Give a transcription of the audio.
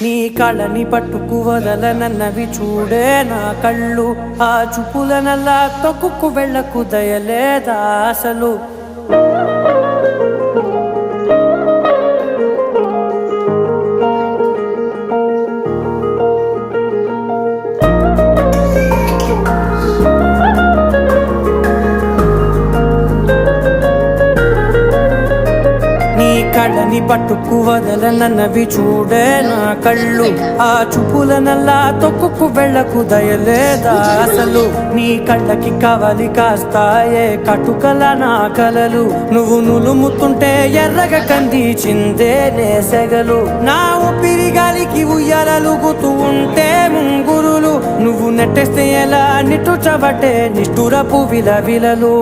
నీ కళని పట్టుకు వదలనన్నవి చూడే నా కళ్ళు. ఆ చూపులనల్లా తొక్కుకు వెళ్ళకు దయలేదా అసలు. కళ్ళని పట్టుకు వదలనన్నవి చూడే నా కళ్ళు. ఆ చూపులనల్లా తొక్కుకు వెళ్ళకు దయలేదా అసలు. నీ కళ్ళకి కవలి కాస్తాయే కటుకల నా కలలు. నువ్వు నులుముతుంటే ఎర్రగ కందిచిందే నేసెగలు. నా ఊపిరి గాలికి ఉయ్యాలలుగుతూ ఉంటే ముంగురులు. నువ్వు నెట్టేస్తే ఎలా నిట్టుచబట్టే నిష్ఠురపు విలవిలలు.